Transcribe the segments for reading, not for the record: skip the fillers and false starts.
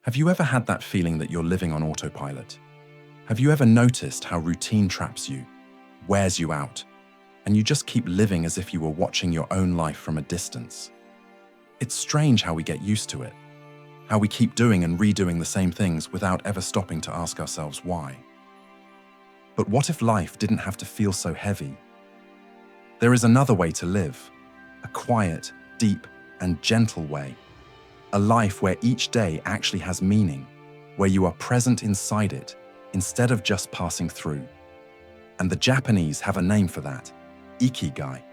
Have you ever had that feeling that you're living on autopilot? Have you ever noticed how routine traps you, wears you out, and you just keep living as if you were watching your own life from a distance? It's strange how we get used to it, how we keep doing and redoing the same things without ever stopping to ask ourselves why. But what if life didn't have to feel so heavy? There is another way to live, a quiet, deep, and gentle way. A life where each day actually has meaning, where you are present inside it instead of just passing through. And the Japanese have a name for that, Ikigai.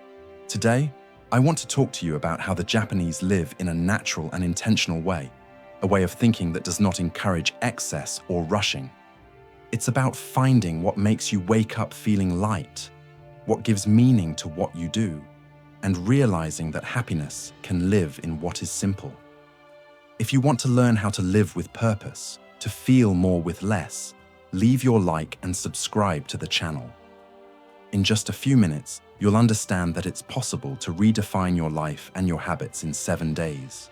Today, I want to talk to you about how the Japanese live in a natural and intentional way, a way of thinking that does not encourage excess or rushing. It's about finding what makes you wake up feeling light, what gives meaning to what you do, and realizing that happiness can live in what is simple. If you want to learn how to live with purpose, to feel more with less, leave your like and subscribe to the channel. In just a few minutes, you'll understand that it's possible to redefine your life and your habits in 7 days,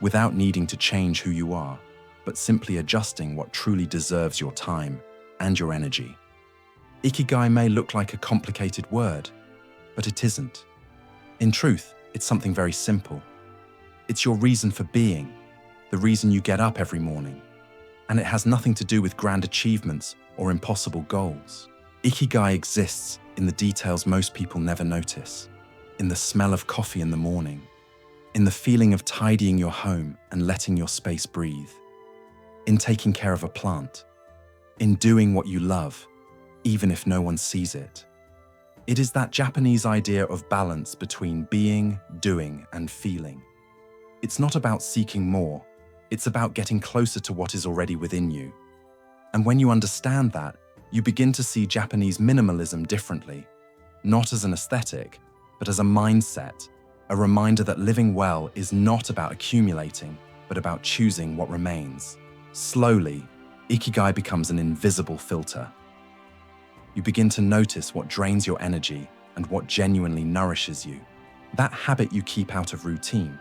without needing to change who you are, but simply adjusting what truly deserves your time and your energy. Ikigai may look like a complicated word, but it isn't. In truth, it's something very simple. It's your reason for being, the reason you get up every morning. And it has nothing to do with grand achievements or impossible goals. Ikigai exists in the details most people never notice, in the smell of coffee in the morning, in the feeling of tidying your home and letting your space breathe, in taking care of a plant, in doing what you love, even if no one sees it. It is that Japanese idea of balance between being, doing, and feeling. It's not about seeking more. It's about getting closer to what is already within you. And when you understand that, you begin to see Japanese minimalism differently, not as an aesthetic, but as a mindset, a reminder that living well is not about accumulating, but about choosing what remains. Slowly, Ikigai becomes an invisible filter. You begin to notice what drains your energy and what genuinely nourishes you. That habit you keep out of routine,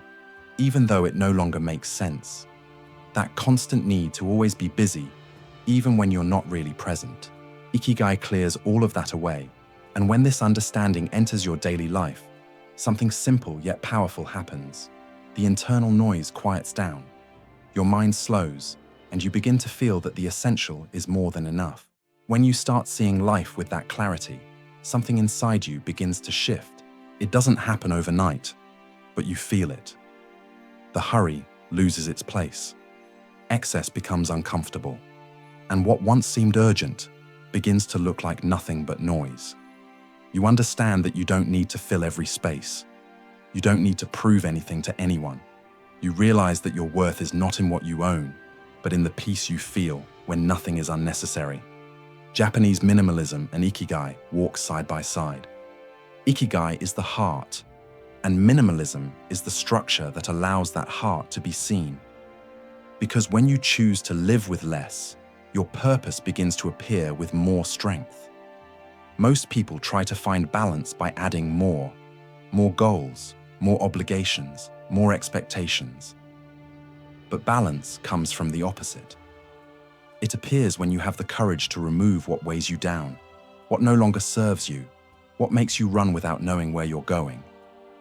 even though it no longer makes sense. That constant need to always be busy, even when you're not really present. Ikigai clears all of that away, and when this understanding enters your daily life, something simple yet powerful happens. The internal noise quiets down, your mind slows, and you begin to feel that the essential is more than enough. When you start seeing life with that clarity, something inside you begins to shift. It doesn't happen overnight, but you feel it. The hurry loses its place. Excess becomes uncomfortable, and what once seemed urgent begins to look like nothing but noise. You understand that you don't need to fill every space. You don't need to prove anything to anyone. You realize that your worth is not in what you own, but in the peace you feel when nothing is unnecessary. Japanese minimalism and Ikigai walk side by side. Ikigai is the heart, and minimalism is the structure that allows that heart to be seen. Because when you choose to live with less, your purpose begins to appear with more strength. Most people try to find balance by adding more goals, more obligations, more expectations. But balance comes from the opposite. It appears when you have the courage to remove what weighs you down, what no longer serves you, what makes you run without knowing where you're going.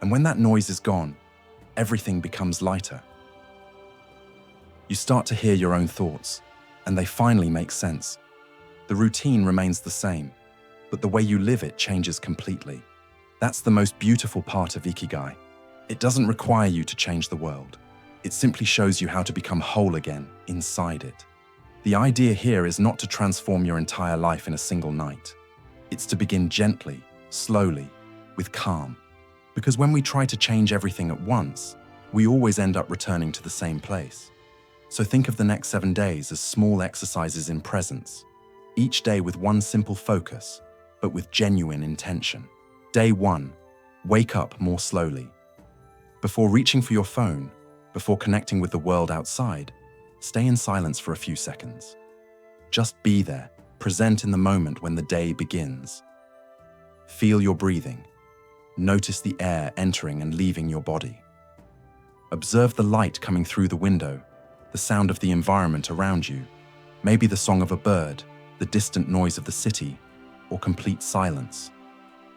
And when that noise is gone, everything becomes lighter. You start to hear your own thoughts, and they finally make sense. The routine remains the same, but the way you live it changes completely. That's the most beautiful part of Ikigai. It doesn't require you to change the world. It simply shows you how to become whole again inside it. The idea here is not to transform your entire life in a single night. It's to begin gently, slowly, with calm. Because when we try to change everything at once, we always end up returning to the same place. So think of the next 7 days as small exercises in presence, each day with one simple focus, but with genuine intention. Day 1, wake up more slowly. Before reaching for your phone, before connecting with the world outside, stay in silence for a few seconds. Just be there, present in the moment when the day begins. Feel your breathing. Notice the air entering and leaving your body. Observe the light coming through the window, the sound of the environment around you, maybe the song of a bird, the distant noise of the city, or complete silence.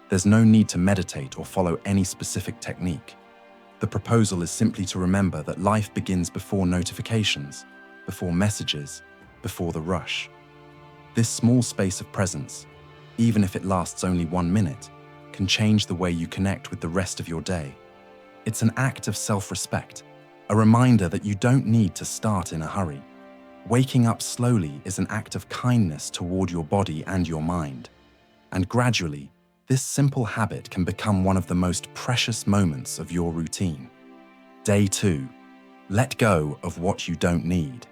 There's no need to meditate or follow any specific technique. The proposal is simply to remember that life begins before notifications, before messages, before the rush. This small space of presence, even if it lasts only 1 minute, can change the way you connect with the rest of your day. It's an act of self-respect, a reminder that you don't need to start in a hurry. Waking up slowly is an act of kindness toward your body and your mind. And gradually, this simple habit can become one of the most precious moments of your routine. Day 2. Let go of what you don't need.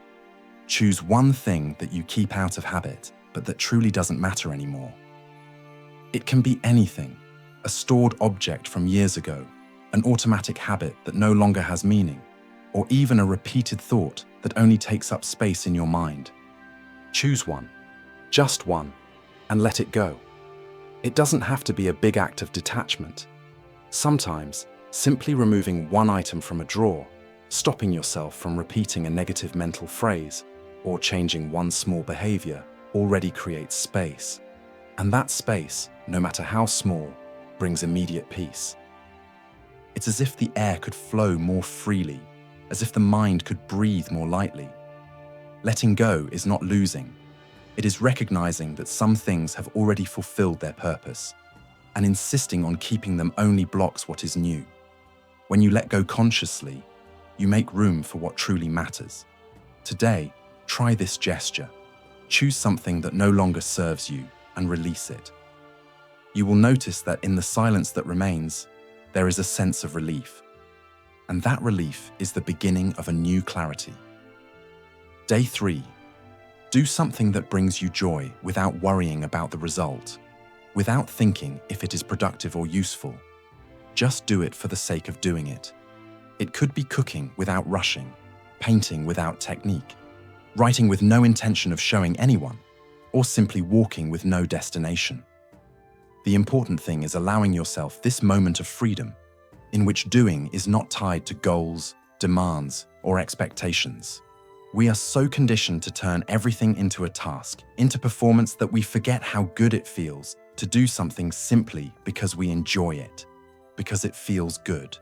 Choose one thing that you keep out of habit, but that truly doesn't matter anymore. It can be anything: a stored object from years ago, an automatic habit that no longer has meaning, or even a repeated thought that only takes up space in your mind. Choose one, just one, and let it go. It doesn't have to be a big act of detachment. Sometimes, simply removing one item from a drawer, stopping yourself from repeating a negative mental phrase, or changing one small behavior already creates space. And that space, no matter how small, brings immediate peace. It's as if the air could flow more freely, as if the mind could breathe more lightly. Letting go is not losing. It is recognizing that some things have already fulfilled their purpose, and insisting on keeping them only blocks what is new. When you let go consciously, you make room for what truly matters. Today, try this gesture. Choose something that no longer serves you and release it. You will notice that in the silence that remains, there is a sense of relief. And that relief is the beginning of a new clarity. Day 3. Do something that brings you joy without worrying about the result, without thinking if it is productive or useful. Just do it for the sake of doing it. It could be cooking without rushing, painting without technique, writing with no intention of showing anyone, or simply walking with no destination. The important thing is allowing yourself this moment of freedom, in which doing is not tied to goals, demands, or expectations. We are so conditioned to turn everything into a task, into performance, that we forget how good it feels to do something simply because we enjoy it, because it feels good.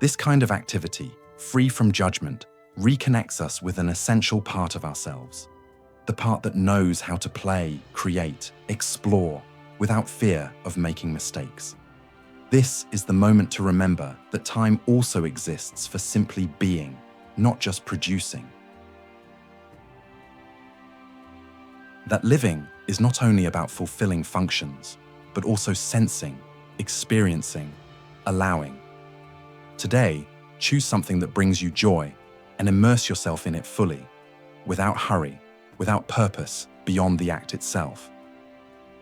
This kind of activity, free from judgment, reconnects us with an essential part of ourselves, the part that knows how to play, create, explore, without fear of making mistakes. This is the moment to remember that time also exists for simply being, not just producing. That living is not only about fulfilling functions, but also sensing, experiencing, allowing. Today, choose something that brings you joy and immerse yourself in it fully, without hurry, without purpose, beyond the act itself.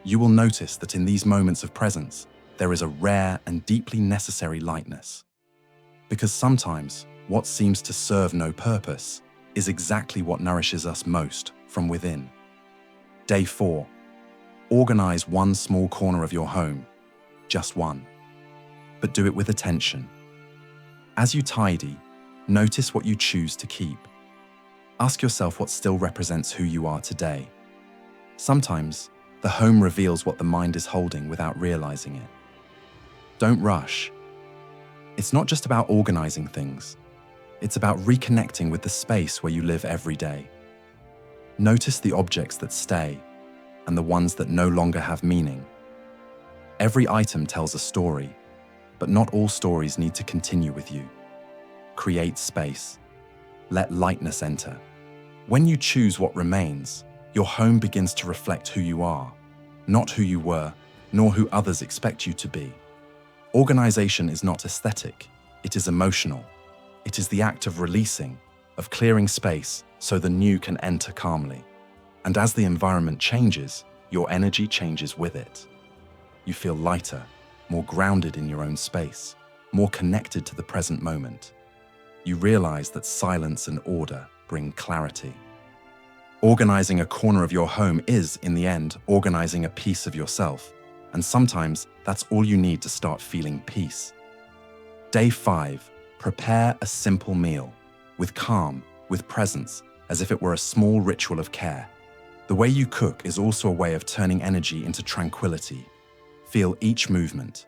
You will notice that in these moments of presence, there is a rare and deeply necessary lightness. Because sometimes, what seems to serve no purpose is exactly what nourishes us most from within. Day 4. Organize one small corner of your home, just one. But do it with attention. As you tidy, notice what you choose to keep. Ask yourself what still represents who you are today. Sometimes, the home reveals what the mind is holding without realizing it. Don't rush. It's not just about organizing things. It's about reconnecting with the space where you live every day. Notice the objects that stay and the ones that no longer have meaning. Every item tells a story, but not all stories need to continue with you. Create space. Let lightness enter. When you choose what remains, your home begins to reflect who you are, not who you were, nor who others expect you to be. Organization is not aesthetic, it is emotional. It is the act of releasing, of clearing space so the new can enter calmly. And as the environment changes, your energy changes with it. You feel lighter, more grounded in your own space, more connected to the present moment. You realize that silence and order bring clarity. Organizing a corner of your home is, in the end, organizing a piece of yourself. And sometimes that's all you need to start feeling peace. Day 5. Prepare a simple meal with calm, with presence, as if it were a small ritual of care. The way you cook is also a way of turning energy into tranquility. Feel each movement,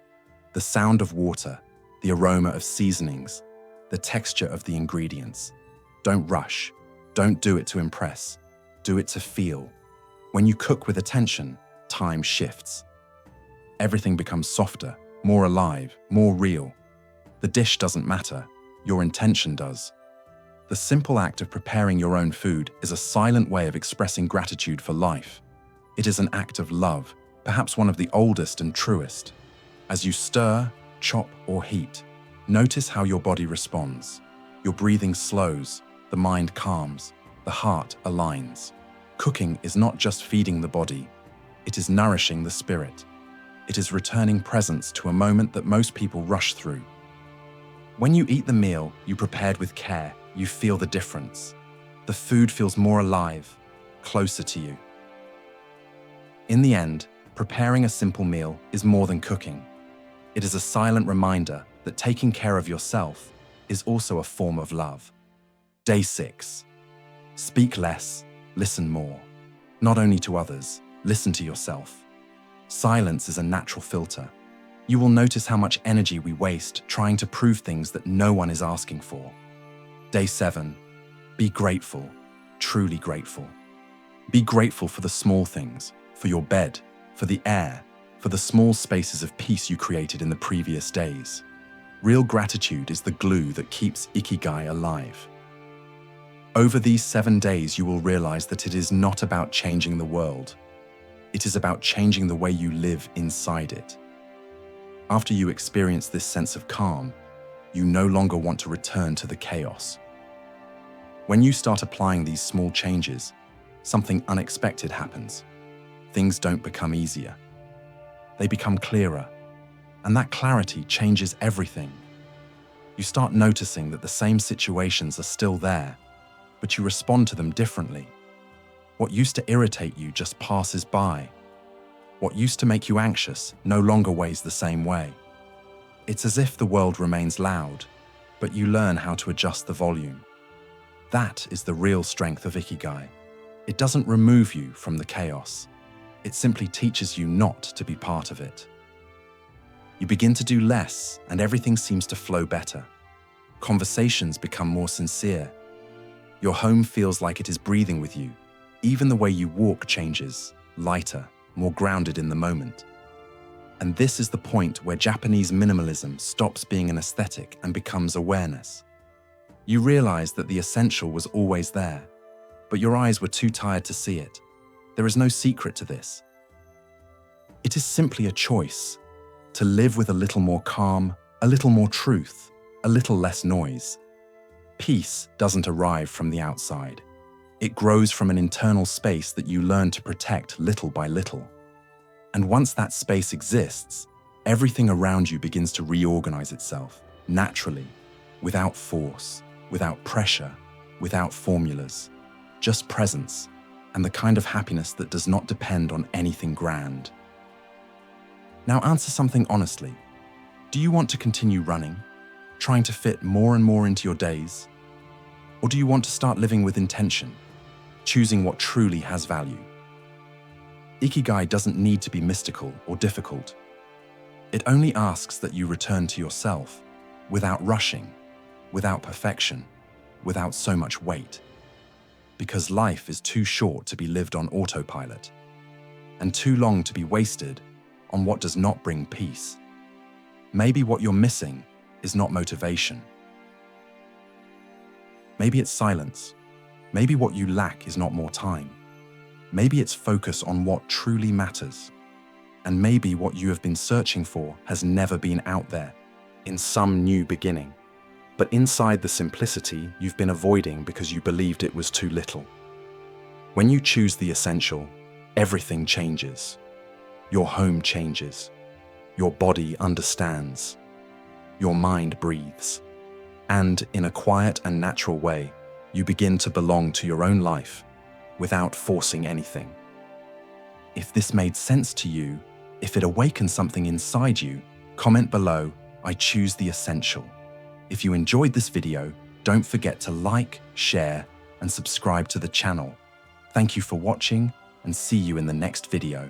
the sound of water, the aroma of seasonings, the texture of the ingredients. Don't rush. Don't do it to impress. Do it to feel. When you cook with attention, time shifts. Everything becomes softer, more alive, more real. The dish doesn't matter. Your intention does. The simple act of preparing your own food is a silent way of expressing gratitude for life. It is an act of love, perhaps one of the oldest and truest. As you stir, chop, or heat, notice how your body responds. Your breathing slows, the mind calms, the heart aligns. Cooking is not just feeding the body, it is nourishing the spirit. It is returning presence to a moment that most people rush through. When you eat the meal you prepared with care, you feel the difference. The food feels more alive, closer to you. In the end, preparing a simple meal is more than cooking. It is a silent reminder that taking care of yourself is also a form of love. Day 6. Speak less, listen more. Not only to others, listen to yourself. Silence is a natural filter. You will notice how much energy we waste trying to prove things that no one is asking for. Day 7. Be grateful, truly grateful. Be grateful for the small things, for your bed, for the air, for the small spaces of peace you created in the previous days. Real gratitude is the glue that keeps Ikigai alive. Over these 7 days, you will realize that it is not about changing the world. It is about changing the way you live inside it. After you experience this sense of calm, you no longer want to return to the chaos. When you start applying these small changes, something unexpected happens. Things don't become easier. They become clearer, and that clarity changes everything. You start noticing that the same situations are still there, but you respond to them differently. What used to irritate you just passes by. What used to make you anxious no longer weighs the same way. It's as if the world remains loud, but you learn how to adjust the volume. That is the real strength of Ikigai. It doesn't remove you from the chaos. It simply teaches you not to be part of it. You begin to do less, and everything seems to flow better. Conversations become more sincere. Your home feels like it is breathing with you. Even the way you walk changes, lighter, more grounded in the moment. And this is the point where Japanese minimalism stops being an aesthetic and becomes awareness. You realize that the essential was always there, but your eyes were too tired to see it. There is no secret to this. It is simply a choice to live with a little more calm, a little more truth, a little less noise. Peace doesn't arrive from the outside. It grows from an internal space that you learn to protect little by little. And once that space exists, everything around you begins to reorganize itself, naturally, without force, without pressure, without formulas, just presence, and the kind of happiness that does not depend on anything grand. Now answer something honestly. Do you want to continue running, trying to fit more and more into your days? Or do you want to start living with intention, choosing what truly has value? Ikigai doesn't need to be mystical or difficult. It only asks that you return to yourself, without rushing, without perfection, without so much weight. Because life is too short to be lived on autopilot, and too long to be wasted on what does not bring peace. Maybe what you're missing is not motivation. Maybe it's silence. Maybe what you lack is not more time. Maybe it's focus on what truly matters. And maybe what you have been searching for has never been out there, in some new beginning. But inside the simplicity you've been avoiding because you believed it was too little. When you choose the essential, everything changes. Your home changes. Your body understands. Your mind breathes. And in a quiet and natural way, you begin to belong to your own life without forcing anything. If this made sense to you, if it awakened something inside you, comment below, "I choose the essential." If you enjoyed this video, Don't forget to like, share, and subscribe to the channel. Thank you for watching, and see you in the next video.